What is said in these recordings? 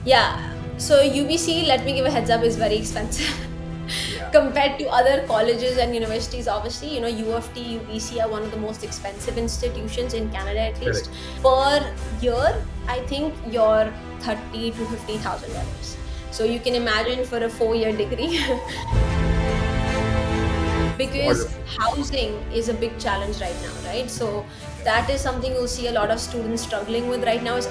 Yeah. So UBC, let me give a heads up, is very expensive Yeah, compared to other colleges and universities. Obviously, U of T, UBC are one of the most expensive institutions in Canada, at least. correct. Per year, I think you're 30 to 50,000 dollars. So you can imagine for a 4 year degree, because Wonderful. housing is a big challenge right now, right? So that is something you'll see a lot of students struggling with right now is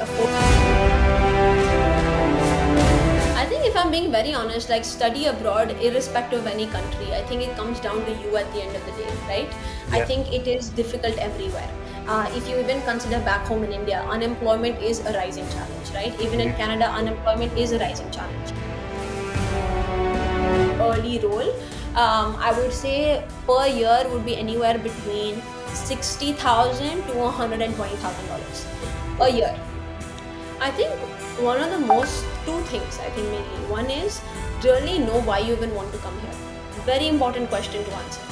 I think if I'm being very honest, like study abroad, irrespective of any country, I think it comes down to you at the end of the day, right? I Yeah. think it is difficult everywhere. If you even consider back home in India, unemployment is a rising challenge, right? Even in Mhm. Canada, unemployment is a rising challenge. Early role, I would say per year would be anywhere between 60,000 to $120,000 a year. I think one of the most two things, I think mainly. One is really know why you even want to come here. Very important question to answer.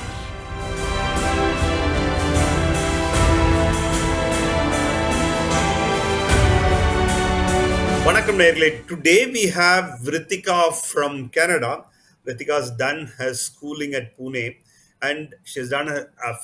Vanakkam Nerle. Today we have Vritika from Canada. Vritika's done her schooling at Pune and she's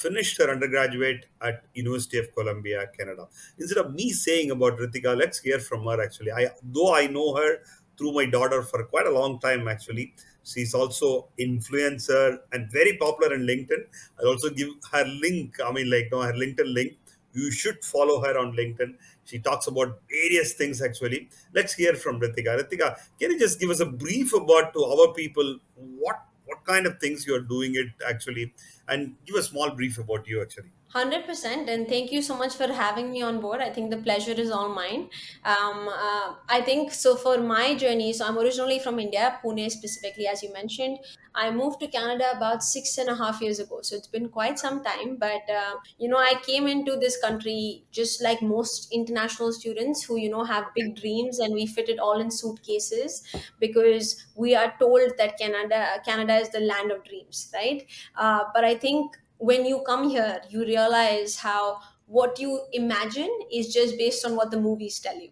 finished her undergraduate at University of Columbia, Canada. Instead of me saying about Vritika, let's hear from her actually. Though I know her through my daughter for quite a long time actually. She's also influencer and very popular in LinkedIn. I'll also give her link, her LinkedIn link. You should follow her on LinkedIn. She talks about various things actually. Let's hear from Ritika. Ritika, can you just give us a brief about to our people what kind of things you're doing it actually, and give a small brief about you actually. 100%, and thank you so much for having me on board. I think the pleasure is all mine. I think so. For my journey, so I'm originally from India, Pune specifically, as you mentioned. I moved to Canada about 6.5 years ago, so it's been quite some time. But I came into this country just like most international students who have big dreams, and we fit it all in suitcases because we are told that Canada is the land of dreams, right? But I think when you come here, you realize how what you imagine is just based on what the movies tell you.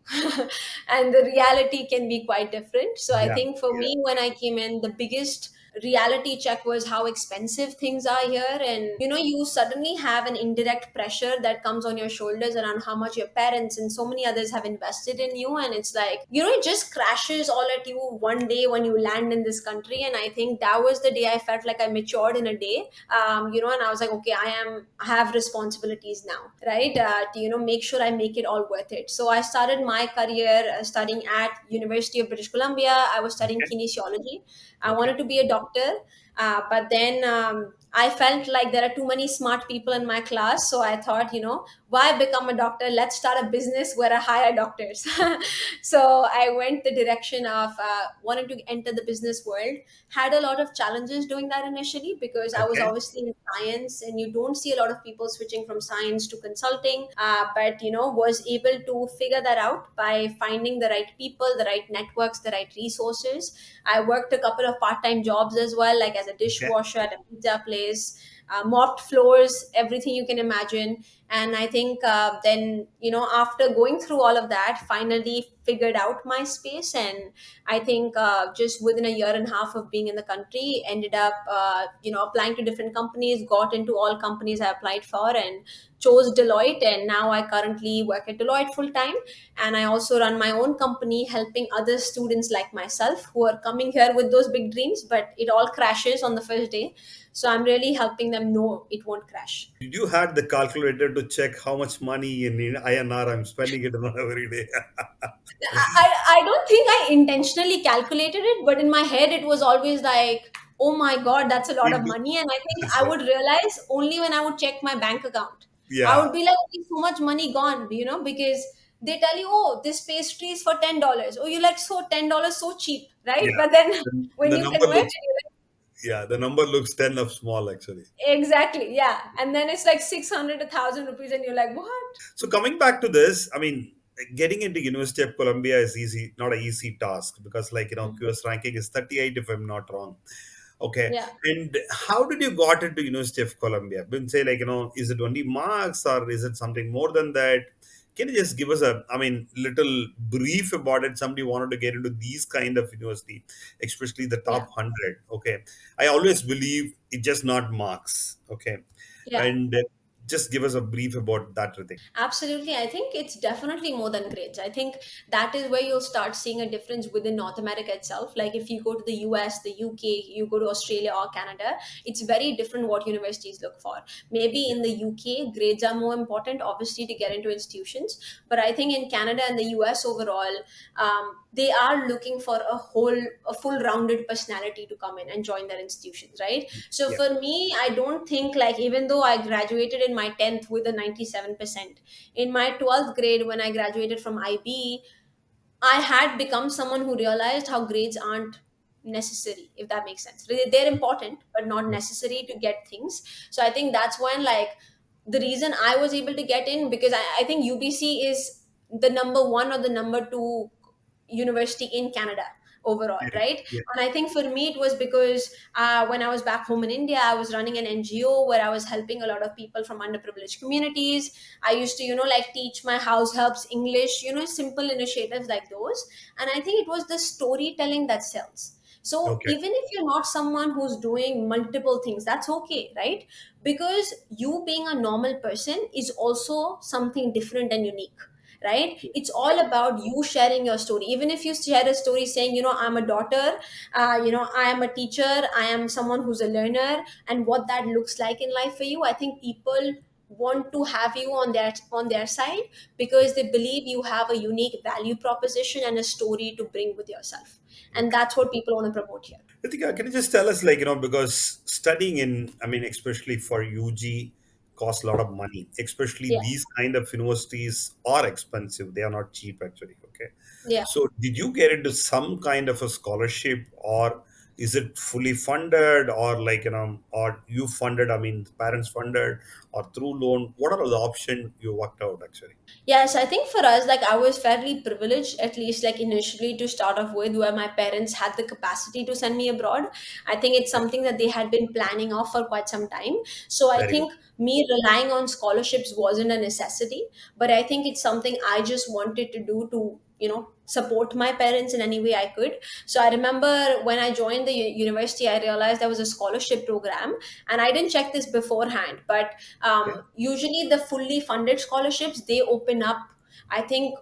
And the reality can be quite different. So I Yeah, think for yeah, me, when I came in, the biggest reality check was how expensive things are here. And you suddenly have an indirect pressure that comes on your shoulders around how much your parents and so many others have invested in you. And it's like, it just crashes all at you one day when you land in this country. And I think that was the day I felt like I matured in a day. And I was like, okay, I have responsibilities now, right? To make sure I make it all worth it. So I started my career studying at University of British Columbia. I was studying okay, kinesiology. I okay. wanted to be a doctor, but then I felt like there are too many smart people in my class. So I thought, why become a doctor? Let's start a business where I hire doctors. So I went the direction of wanting to enter the business world. Had a lot of challenges doing that initially because I was Okay. obviously in science, and you don't see a lot of people switching from science to consulting. But was able to figure that out by finding the right people, the right networks, the right resources. I worked a couple of part-time jobs as well, like as a Okay. dishwasher at a pizza place, mopped floors, everything you can imagine. And I think then after going through all of that, finally figured out my space. And I think just within a year and a half of being in the country, ended up applying to different companies, got into all companies I applied for, and chose Deloitte. And now I currently work at Deloitte full time. And I also run my own company helping other students like myself who are coming here with those big dreams, but it all crashes on the first day. So I'm really helping them know it won't crash. Did you had the calculator to check how much money in INR I'm spending it on every day? I don't think I intentionally calculated it, but in my head it was always like, oh my god, that's a lot of Into money. And I think that's I right. would realize only when I would check my bank account. I Yeah, would be like, okay, so much money gone, because they tell you, oh, this pastry is for $10. Oh, you like, so $10 so cheap, right? yeah. But then when The you number convert looks, it, you're like, yeah, the number looks 10 of small actually. exactly, yeah. And then it's like 600, 1,000 rupees, and you're like, what? So coming back to this, getting into University of Columbia is easy, not an easy task because Mhm. QS ranking is 38 if I'm not wrong. Okay. Yeah. And how did you got into University of Columbia? Been say is it only marks or is it something more than that? Can you just give us a, I mean, little brief about it? Somebody wanted to get into these kind of university, especially the Yeah. top 100. Okay. I always believe it's just not marks. Okay. Yeah. And just give us a brief about that, Ritik. Absolutely. I think it's definitely more than grades. I think that is where you'll start seeing a difference within North America itself. Like if you go to the US, the UK, you go to Australia or Canada, it's very different what universities look for. Maybe Yeah. in the UK, grades are more important, obviously, to get into institutions. But I think in Canada and the US overall, they are looking for a full rounded personality to come in and join their institutions, right? So Yeah. for me, I don't think like even though I graduated in my 10th with a 97%, in my 12th grade when I graduated from IB, I had become someone who realized how grades aren't necessary, if that makes sense. They're important, but not Yeah. necessary to get things. So I think that's when, like, the reason I was able to get in, because I think UBC is the number one or the number two university in Canada overall, Yeah. right? Yeah. And I think for me, it was because when I was back home in India, I was running an NGO where I was helping a lot of people from underprivileged communities. I used to, like teach my house helps English, simple initiatives like those. And I think it was the storytelling that sells. So Okay. even if you're not someone who's doing multiple things, that's okay, right? Because you being a normal person is also something different and unique, right? It's Yeah. all about you sharing your story. Even if you share a story saying, I'm a daughter, I am a teacher, I am someone who's a learner, and what that looks like in life for you, I think people want to have you on their side because they believe you have a unique value proposition and a story to bring with yourself, and Okay. that's what people want to promote here. Ritika, can you just tell us, like, because studying in, I mean, especially for UG, costs a lot of money. Especially Yeah. these kind of universities are expensive. They are not cheap, actually. Okay. Yeah. So, did you get into some kind of a scholarship, or is it fully funded, or like, or you funded? I mean, parents funded, or through loan? What are the options you worked out, actually? Yes, I think for us, like I was fairly privileged, at least like initially to start off with, where my parents had the capacity to send me abroad. I think it's Okay. something that they had been planning off for quite some time. So I Very good. think me relying on scholarships wasn't a necessity, but I think it's something I just wanted to do to, support my parents in any way I could. So I remember when I joined the university, I realized there was a scholarship program, and I didn't check this beforehand, but Okay. usually the fully funded scholarships they open up, I think,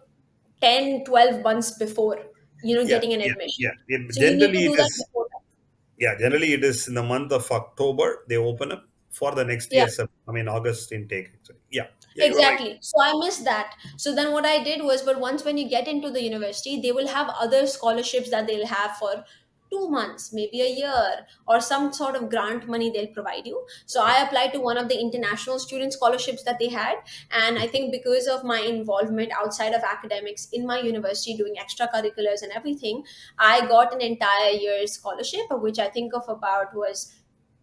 10-12 months before Yeah. getting an Yeah. admission. Yeah. So you need to Generally, do it that is. before that. Yeah, generally it is in the month of October they open up for the next Yeah. year's, I mean, August intake. Actually. Yeah, yeah, you're right. Exactly. So I missed that. So then what I did was, but once when you get into the university, they will have other scholarships that they'll have for 2 months, maybe a year, or some sort of grant money they'll provide you. So Yeah. I applied to one of the international student scholarships that they had. And I Okay. think because of my involvement outside of academics in my university doing extracurriculars and everything, I got an entire year's scholarship, which I think of about was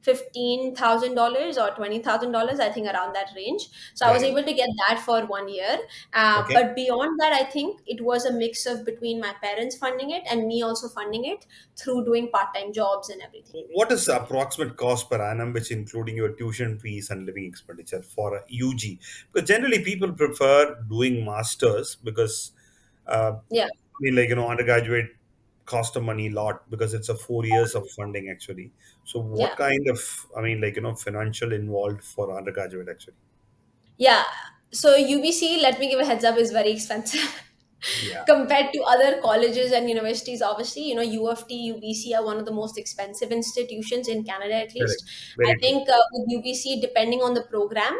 $15,000 or $20,000, I think around that range. So I was Very good. able to get that for 1 year. Okay. But beyond that, I think it was a mix of between my parents funding it and me also funding it through doing part-time jobs and everything. What is the approximate cost per annum, which including your tuition fees and living expenditure for a UG? Because generally people prefer doing masters because, Yeah. I mean, like, undergraduate cost of money a lot because it's a 4 years of funding actually. So, what Yeah. kind of, I mean, like, financial involved for undergraduate actually? Yeah. So UBC, let me give a heads up, is very expensive Yeah. compared to other colleges and universities. Obviously, U of T, UBC are one of the most expensive institutions in Canada, at Correct. least. I Very true. think with UBC, depending on the program,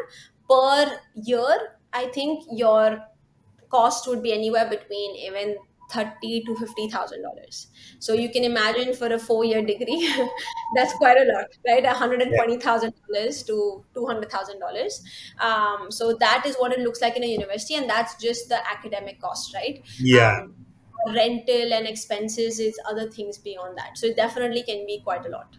per year, I think your cost would be anywhere between even 30 to $50,000. So Yeah. you can imagine for a 4 year degree, that's quite a lot, right? Yeah. $120,000 to $200,000. So that is what it looks like in a university, and that's just the academic cost, right? Yeah. Um, Rental and expenses is other things beyond that. So it definitely can be quite a lot.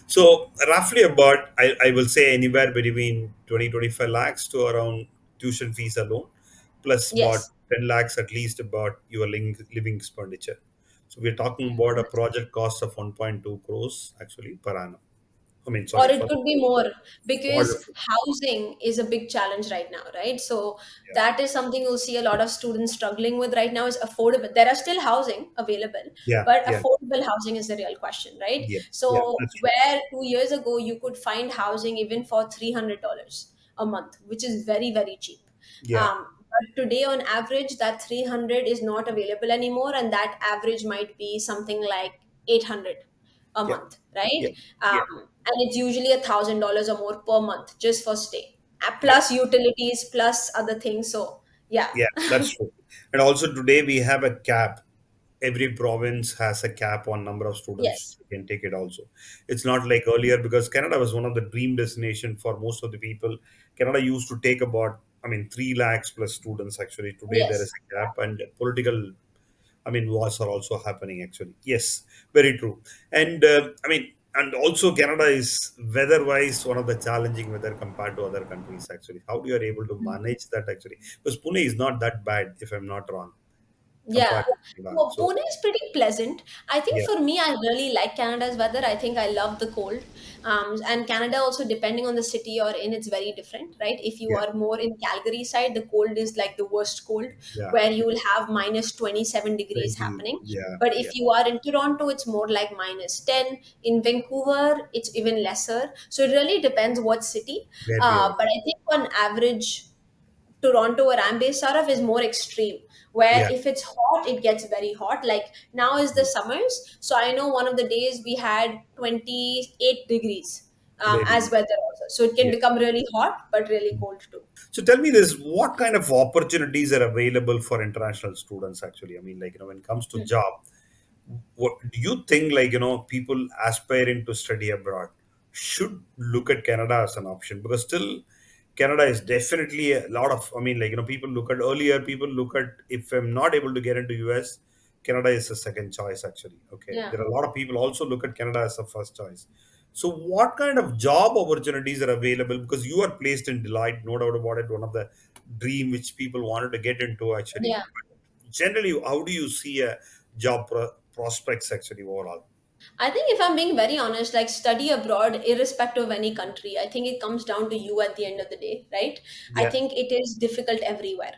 So roughly about, I will say anywhere between 20-25 lakhs to around tuition fees alone, plus about Yes. 10 lakhs at least about your living expenditure. So we're talking about a project cost of 1.2 crores actually per annum. I mean, Or sorry it for could be more, because wonderful. housing is a big challenge right now, right? So Yeah, that is something you'll see a lot of students struggling with right now, is affordable. There are still housing available, yeah, but yeah, affordable housing is the real question, right? yeah, yeah. So That's true. where 2 years ago you could find housing even for $300 a month, which is very, very cheap. Yeah, But today on average that 300 is not available anymore, and that average might be something like 800 a yeah, month, right? yeah, yeah, And it's usually $1,000 or more per month just for stay, yeah. plus utilities, plus other things. So yeah. Yeah, that's true. And also today we have a cap. Every province has a cap on number of students Yes. who can take it also. It's not like earlier, because Canada was one of the dream destination for most of the people. Canada used to take about, I mean, 3 lakhs plus students actually. Today there is Yes. a cap, and political, I mean, wars are also happening actually. Yes, very true. And I mean, and also Canada is weather-wise one of the challenging weather compared to other countries actually. How you are able to manage that actually? Because Pune is not that bad, if I'm not wrong, Yeah. compared to Canada. Well, So Pune is pretty pleasant. I think yeah, for me, I really like Canada's weather. I think I love the cold. And Canada also, depending on the city you're in, it's very different, right? If you yeah, are more in Calgary side, the cold is like the worst cold, yeah, where you will have minus 27 degrees 20, happening. yeah, But yeah, if you are in Toronto, it's more like minus 10. In Vancouver, it's even lesser. So it really depends what city. where we are. But I think on average, Toronto, where I'm based out of, is more extreme. Where Yeah, if it's hot, it gets very hot. Like now is the summers, so I know one of the days we had 28 degrees very as nice. weather also. So it can Yeah. become really hot, but really cold too. So tell me this, what kind of opportunities are available for international students actually? I mean, like, when it comes to Hmm. job, what do you think, like, people aspiring to study abroad should look at Canada as an option? Because still Canada is definitely a lot of, I mean, like, people look at, earlier people look at, if I'm not able to get into US, Canada is a second choice actually. Okay, Yeah. there are a lot of people also look at Canada as a first choice. So what kind of job opportunities are available? Because you are placed in Deloitte, no doubt about it, one of the dream which people wanted to get into actually. Yeah. Generally, how do you see a prospects actually overall? I think if I'm being very honest, like study abroad, irrespective of any country, I think it comes down to you at the end of the day, right? I Yeah, think it is difficult everywhere.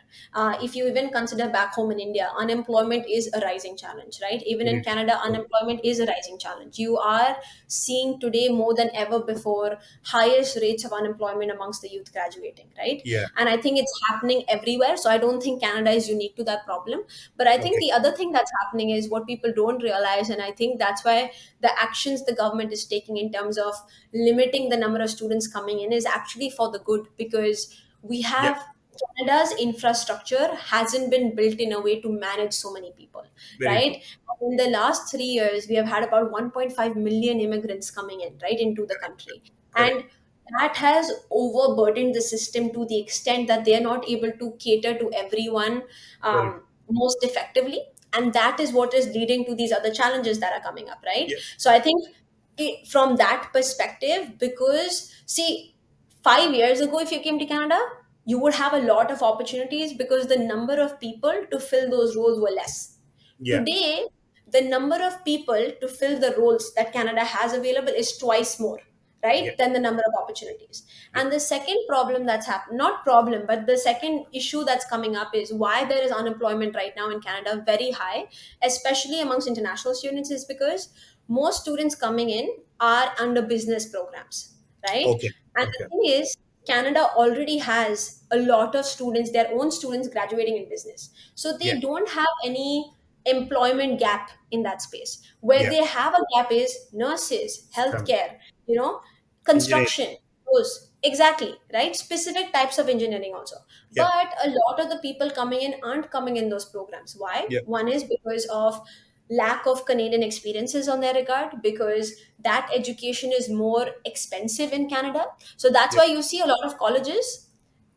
If you even consider back home in India, unemployment is a rising challenge, right? Even in very true. Canada, Very- unemployment is a rising challenge. You are seeing today more than ever before highest rates of unemployment amongst the youth graduating, right? Yeah. And I think it's happening everywhere. So I don't think Canada is unique to that problem. But I think Okay. the other thing that's happening is what people don't realize, and I think that's why the actions the government is taking in terms of limiting the number of students coming in is actually for the good, because we Yeah. have Canada's infrastructure hasn't been built in a way to manage so many people, Very true. right? In the last 3 years, we have had about 1.5 million immigrants coming in, right, into the country. Correct. And that has overburdened the system to the extent that they are not able to cater to everyone Very true. most effectively. And that is what is leading to these other challenges that are coming up, right? Yeah. So I think from that perspective, because see, 5 years ago, if you came to Canada, you would have a lot of opportunities because the number of people to fill those roles were less. Yeah. Today, the number of people to fill the roles that Canada has available is twice more, Yeah. right, than the number of opportunities. Yeah. And the second problem that's happened, not problem, but the second issue that's coming up is why there is unemployment right now in Canada very high, especially amongst international students, is because most students coming in are under business programs, right? Okay. And the Okay. thing is, Canada already has a lot of students, their own students graduating in business. So Yeah. they don't have any employment gap in that space. Where Yeah. they have a gap is nurses, Some healthcare, you know, engineering. construction, those exactly, right? Specific types of engineering also. Yeah. But a lot of the people coming in aren't coming in those programs. Why? Yeah. One is because of lack of Canadian experiences on their regard, because that education is more expensive in Canada. So that's Yeah. why you see a lot of colleges,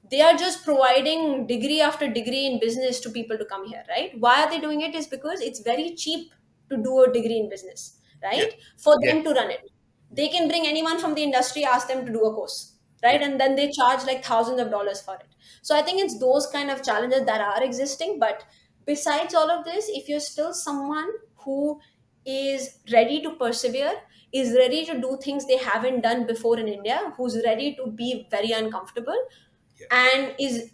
they are just providing degree after degree in business to people to come here, right? Why are they doing it? Is because it's very cheap to do a degree in business, Yeah. right? For Yeah. them to run it, they can bring anyone from the industry, ask them to do a course, Yeah. right? And then they charge like thousands of dollars for it. So I think it's those kind of challenges that are existing. But besides all of this, if you're still someone who is ready to persevere, is ready to do things they haven't done before in India, who's ready to be very uncomfortable, Yeah. and is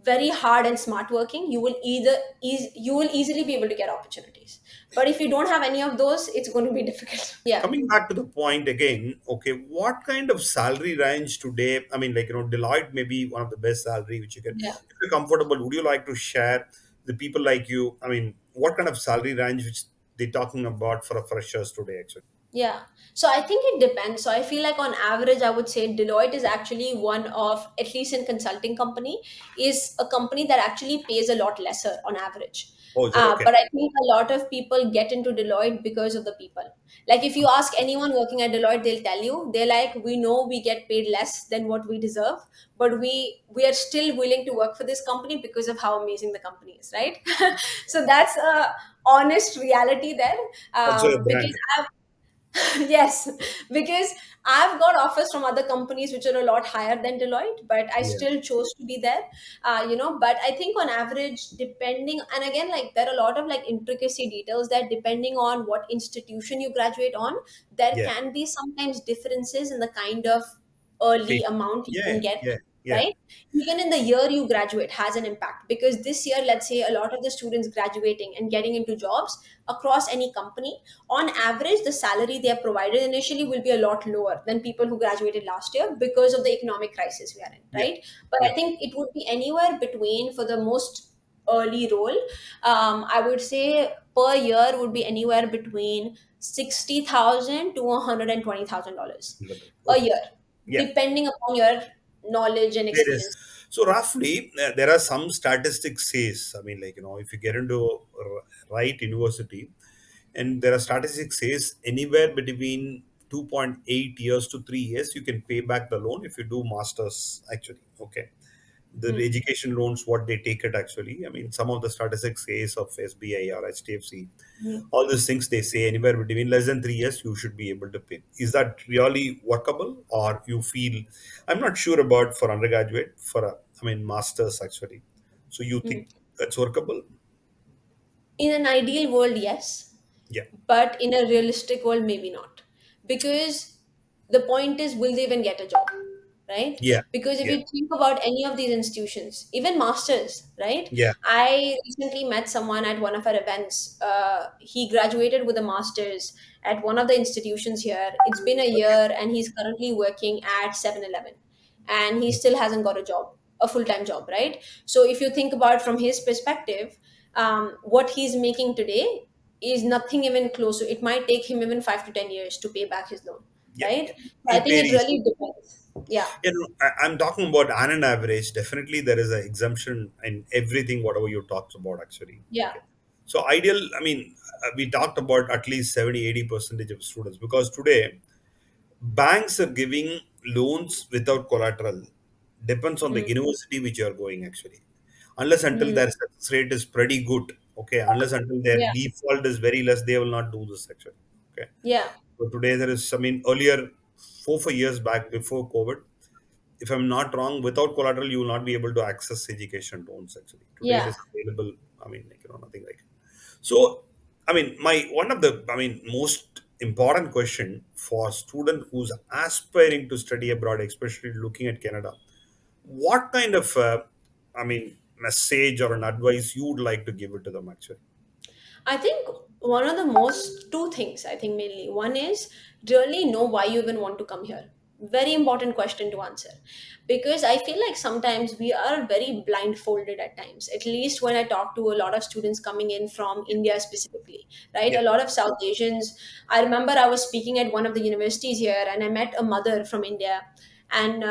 very hard and smart working, you will easily be able to get opportunities. But if you don't have any of those, it's going to be difficult. Yeah. Coming back to the point again, okay, what kind of salary range today? I mean, like, Deloitte may be one of the best salary which you can, Yeah. if you're comfortable, would you like to share the people like you? I mean, what kind of salary range which they talking about for a freshers today, actually? Yeah. So I think it depends. So I feel like on average, I would say Deloitte is actually one of, at least in consulting company, is a company that actually pays a lot lesser on average. Oh, is it okay? But I think a lot of people get into Deloitte because of the people. Like if you ask anyone working at Deloitte, they'll tell you, they're like, we know we get paid less than what we deserve, but we are still willing to work for this company because of how amazing the company is, right? So that's a honest reality there. Also a Because brand. yes, because I've got offers from other companies which are a lot higher than Deloitte, but I Yeah. still chose to be there. But I think on average, depending, and again, like there are a lot of like intricacy details that depending on what institution you graduate on, there Yeah. can be sometimes differences in the kind of early Pay. amount you Yeah. can get, Yeah. Yeah. right? Even in the year you graduate has an impact, because this year, let's say a lot of the students graduating and getting into jobs across any company, on average the salary they are provided initially will be a lot lower than people who graduated last year because of the economic crisis we are in, Yeah. right? But Yeah. I think it would be anywhere between, for the most early role, I would say per year would be anywhere between 60,000 to $120,000 a Okay. year, Yeah. depending upon your knowledge and There is. experience. So roughly, there are some statistics says, I mean, like, if you get into right university, and there are statistics says anywhere between 2.8 years to 3 years, you can pay back the loan if you do masters, actually. Okay. The Hmm. education loans, what they take it actually. I mean, some of the statistics says of SBI or HDFC, Hmm. all these things they say anywhere between less than 3 years you should be able to pay. Is that really workable, or you feel? I'm not sure about for undergraduate, for a, I mean, masters actually. So you Hmm. think that's workable? In an ideal world, yes, Yeah, but in a realistic world, maybe not, because the point is, will they even get a job, right? yeah, Because if yeah, you think about any of these institutions, even masters, right? yeah. I recently met someone at one of our events. He graduated with a master's at one of the institutions here. It's been a Okay. year and he's currently working at 7-Eleven, and he still hasn't got a job, a full-time job, right? So if you think about from his perspective, what he's making today is nothing even close to, it might take him even 5 to 10 years to pay back his loan, Yeah, right? yeah. So I It think it varies. really depends. Yeah. I'm talking about on an average. Definitely, there is an exemption in everything, whatever you talked about, actually. Yeah. Okay. So, ideal, I mean, we talked about at least 70-80% of students, because today banks are giving loans without collateral. Depends on the Mm. university which you are going, actually. Unless until Mm. their success rate is pretty good. Okay. Unless until their Yeah. default is very less, they will not do this, actually. Okay. Yeah. So today there is, I mean, earlier 4 5 years back before COVID, if I'm not wrong, without collateral, you will not be able to access education loans. Actually, today it Yeah. is available. I mean, like, nothing like it. So, I mean, my one of the, I mean, most important question for student who's aspiring to study abroad, especially looking at Canada, what kind of, I mean, message or an advice you would like to give it to them? Actually, I think one of the most, two things, I think mainly. One is really know why you even want to come here. Very important question to answer. Because I feel like sometimes we are very blindfolded at times, at least when I talk to a lot of students coming in from India specifically, right? yeah, A lot of South Asians. I remember I was speaking at one of the universities here and I met a mother from India. And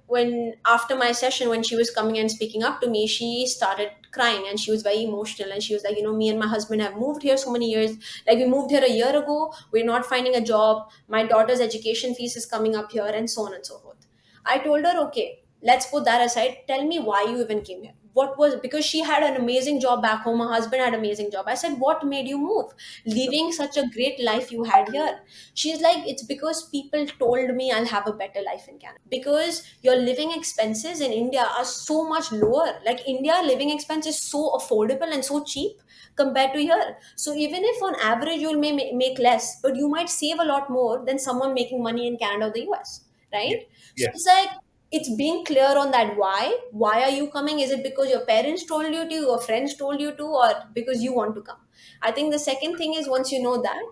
when after my session, when she was coming and speaking up to me, she started crying and she was very emotional, and she was like, me and my husband have moved here so many years, like we moved here a year ago, we're not finding a job, my daughter's education fees is coming up here, and so on and so forth. I told her, okay, let's put that aside, tell me why you even came here. What was, because she had an amazing job back home, her husband had an amazing job. I said, what made you move, leaving such a great life you had here? She's like, it's because people told me I'll have a better life in Canada, because your living expenses in India are so much lower. Like India living expense is so affordable and so cheap compared to here. So even if on average you may make less, but you might save a lot more than someone making money in Canada or the US, Yeah. right? So it's Yes. like it's being clear on that why are you coming? Is it because your parents told you to, your friends told you to, or because you want to come? I think the second thing is, once you know that,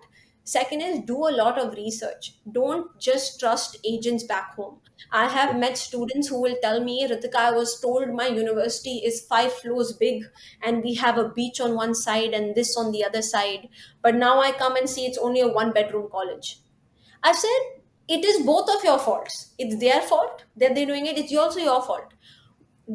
second is do a lot of research. Don't just trust agents back home. I have met students who will tell me, Ritika, I was told my university is 5 floors big and we have a beach on one side and this on the other side, but now I come and see it's only a one bedroom college. I said, it is both of your faults. It's their fault that they're doing it. It's also your fault.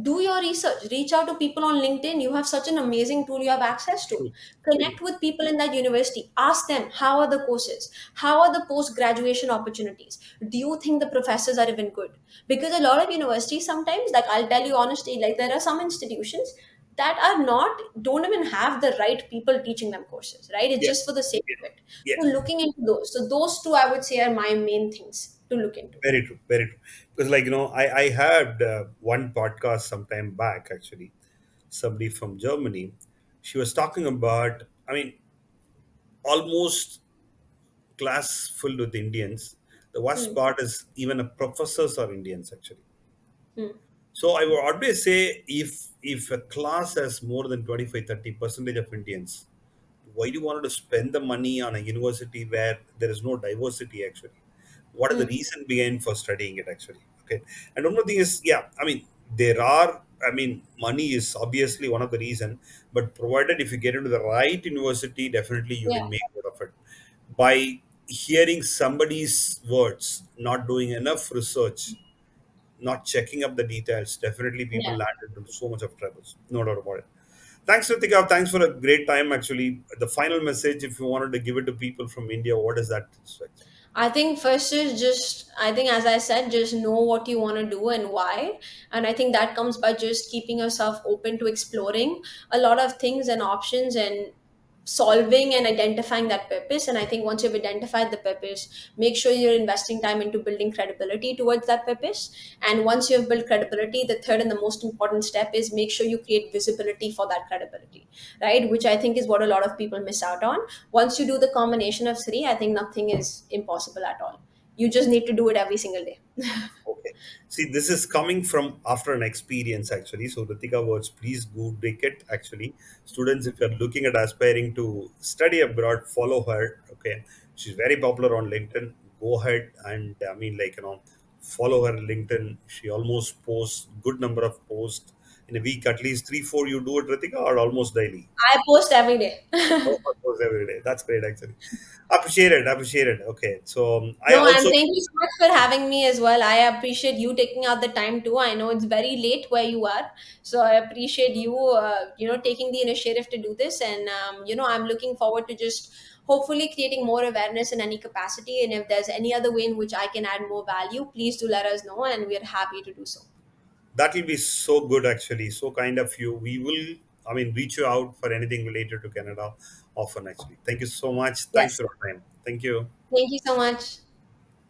Do your research. Reach out to people on LinkedIn. You have such an amazing tool you have access to. True. True. Connect with people in that university. Ask them, how are the courses? How are the post graduation opportunities? Do you think the professors are even good? Because a lot of universities sometimes, like I'll tell you honestly, like there are some institutions that are not, don't even have the right people teaching them courses, right? It's just Yes. for the sake of Yes. it. So Yes. looking into those. So those two I would say are my main things to look into. Very true. Very true. Because, like, I had one podcast sometime back, actually, somebody from Germany. She was talking about, I mean, almost class filled with Indians. The worst Hmm. part is even a professors are Indians, actually. Hmm. So I would always say, if a class has more than 25-30% of Indians, why do you want to spend the money on a university where there is no diversity actually? What is the Hmm. reason behind for studying it actually? Okay. And one more thing is, yeah, I mean, there are, I mean, money is obviously one of the reason, but provided if you get into the right university, definitely you Yeah. can make out of it. By hearing somebody's words, not doing enough research, not checking up the details, definitely people Yeah. landed into so much of troubles. No doubt about it. Thanks, Ritika. Thanks for a great time. Actually, the final message, if you wanted to give it to people from India, what is that? I think first is just, I think, as I said, just know what you want to do and why. And I think that comes by just keeping yourself open to exploring a lot of things and options and solving and identifying that purpose. And I think once you've identified the purpose, make sure you're investing time into building credibility towards that purpose. And once you've built credibility, the third and the most important step is make sure you create visibility for that credibility, right? Which I think is what a lot of people miss out on. Once you do the combination of three, I think nothing is impossible at all. You just need to do it every single day. Okay. See, this is coming from after an experience actually. So, Ritika words, please go take it actually. Students, if you're looking at aspiring to study abroad, follow her. Okay. She's very popular on LinkedIn. Go ahead and, I mean, like, follow her LinkedIn. She almost posts good number of posts in a week, at least three, four. You do it, Ritika, or almost daily? I post every day. Oh, of course, every day. That's great, actually. Appreciate it. Appreciate it. Okay. So I No, and also, thank you so much for having me as well. I appreciate you taking out the time too. I know it's very late where you are, so I appreciate you, taking the initiative to do this. And I'm looking forward to just hopefully creating more awareness in any capacity. And if there's any other way in which I can add more value, please do let us know, and we're happy to do so. that will be so good, actually. So kind of you. We will, I mean, reach you out for anything related to Canada often, actually. Thank you so much. Thanks Yes, for your time. Thank you. thank you so much.